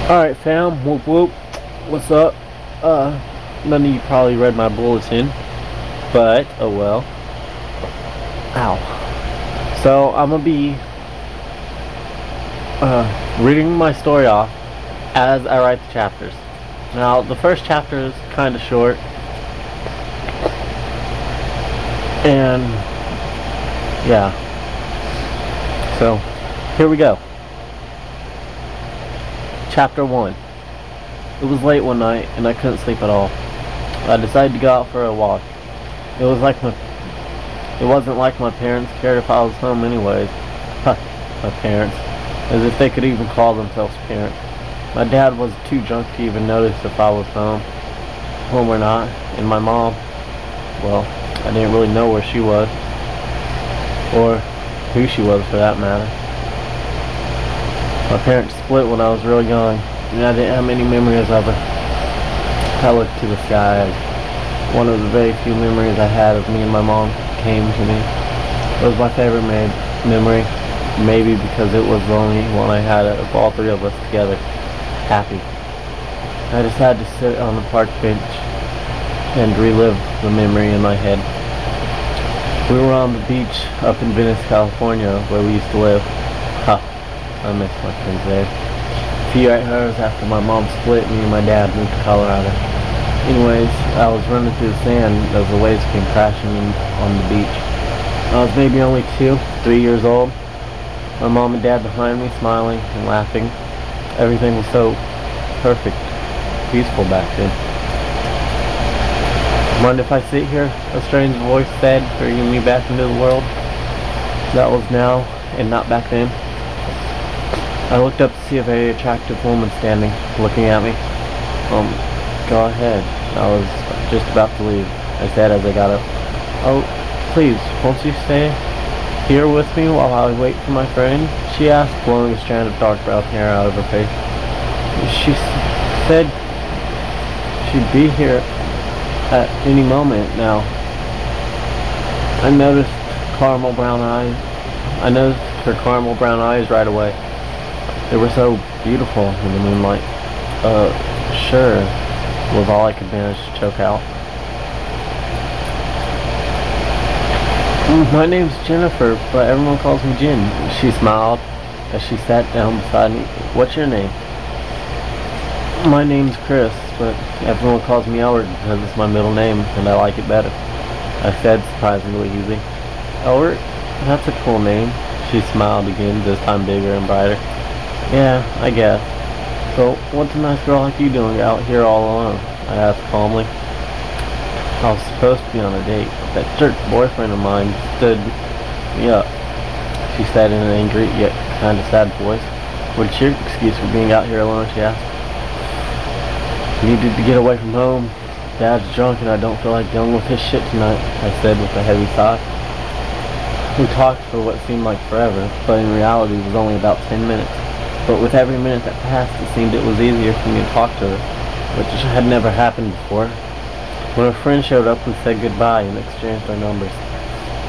Alright fam, whoop whoop, what's up? None of you probably read my bulletin, but oh well. Ow. So I'm gonna be reading my story off as I write the chapters. Now the first chapter is kinda short, and yeah, so here we go. Chapter 1. It was late one night and I couldn't sleep at all. I decided to go out for a walk. It wasn't like my parents cared if I was home anyways. Huh, my parents. As if they could even call themselves parents. My dad was too drunk to even notice if I was home or not. And my mom, well, I didn't really know where she was. Or who she was for that matter. My parents split when I was real young, and I didn't have many memories of her. I looked to the sky as one of the very few memories I had of me and my mom came to me. It was my favorite memory, maybe because it was the only one I had of all three of us together, happy. I just had to sit on the park bench and relive the memory in my head. We were on the beach up in Venice, California, where we used to live. I miss my friends there. A few hours after my mom split, me and my dad moved to Colorado. Anyways, I was running through the sand as the waves came crashing in on the beach. I was maybe only 2, 3 years old. My mom and dad behind me, smiling and laughing. Everything was so perfect, peaceful back then. Mind if I sit here? A strange voice said, bringing me back into the world. That was now, and not back then. I looked up to see a very attractive woman standing, looking at me. Go ahead. I was just about to leave, I said as I got up. Oh, please, won't you stay here with me while I wait for my friend? She asked, blowing a strand of dark brown hair out of her face. She said she'd be here at any moment now. I noticed her caramel brown eyes right away. They were so beautiful in the moonlight. Sure, was all I could manage to choke out. My name's Jennifer, but everyone calls me Jen. She smiled as she sat down beside me. What's your name? My name's Chris, but everyone calls me Elbert because it's my middle name and I like it better, I said, surprisingly easy. Elbert? That's a cool name. She smiled again, this time bigger and brighter. Yeah, I guess. So, what's a nice girl like you doing out here all alone? I asked calmly. I was supposed to be on a date, but that jerk boyfriend of mine stood me up, she said in an angry yet kind of sad voice. What's your excuse for being out here alone? She asked. Needed to get away from home. Dad's drunk and I don't feel like dealing with his shit tonight, I said with a heavy sigh. We talked for what seemed like forever, but in reality it was only about 10 minutes. But with every minute that passed, it seemed it was easier for me to talk to her, which had never happened before. When her friend showed up, we said goodbye and exchanged our numbers.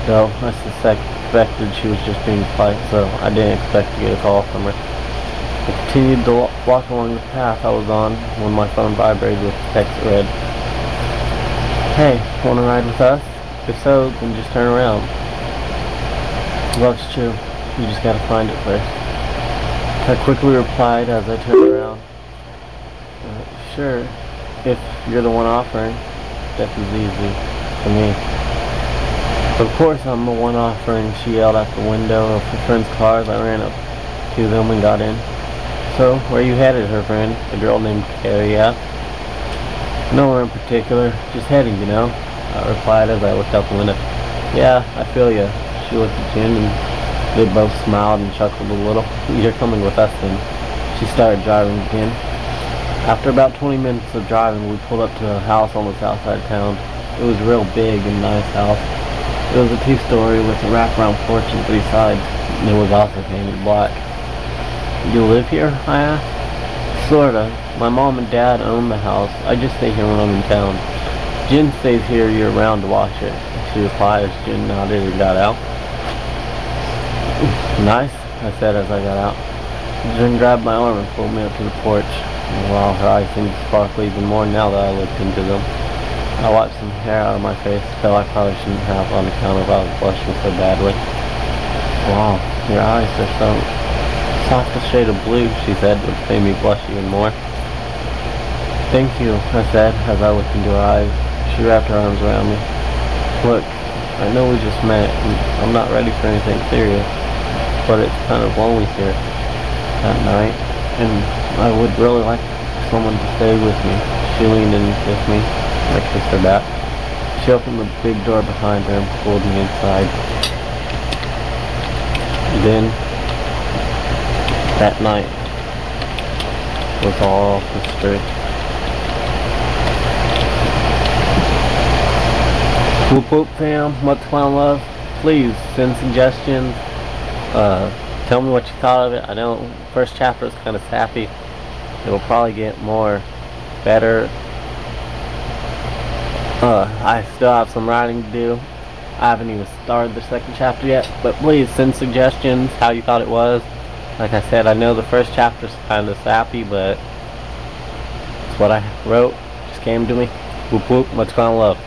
Though I suspected she was just being polite, so I didn't expect to get a call from her. I continued to walk along the path I was on when my phone vibrated with the text that read, "Hey, wanna ride with us? If so, then just turn around." Love's true. You just gotta find it first. I quickly replied as I turned around. Sure, if you're the one offering. That was easy for me. Of course I'm the one offering, she yelled out the window of her friend's car as I ran up to them and got in. So, where are you headed, her friend? A girl named Carrie asked. Nowhere in particular, just heading, you know, I replied as I looked out the window. Yeah, I feel ya. She looked at Jen and they both smiled and chuckled a little. You're coming with us then. She started driving again. After about 20 minutes of driving, we pulled up to a house on the south side of town. It was a real big and nice house. It was a 2-story with a wraparound porch on 3 sides. And it was also painted black. You live here? I asked. Sorta. My mom and dad own the house. I just stay here when I'm in town. Jen stays here year-round to watch it. She replied as Jen nodded and got out. Nice, I said as I got out. Jen grabbed my arm and pulled me up to the porch. Wow, her eyes seemed to sparkle even more now that I looked into them. I wiped some hair out of my face, though I probably shouldn't have on account of I was blushing so badly. Wow, your eyes are so softest shade of blue, she said, which made me blush even more. Thank you, I said, as I looked into her eyes. She wrapped her arms around me. Look, I know we just met, and I'm not ready for anything serious, but it's kind of lonely here at night, and I would really like someone to stay with me. She leaned in and kissed me. I kissed her back. She opened the big door behind her and pulled me inside. Then, that night was all history. Whoop whoop fam, what's clown love? Please send suggestions. Tell me what you thought of it. I know first chapter is kind of sappy. It'll probably get more better. I still have some writing to do. I haven't even started the second chapter yet, but please send suggestions how you thought it was. Like I said, I know the first chapter's kind of sappy, but it's what I wrote. Just came to me. Whoop whoop, much clown love.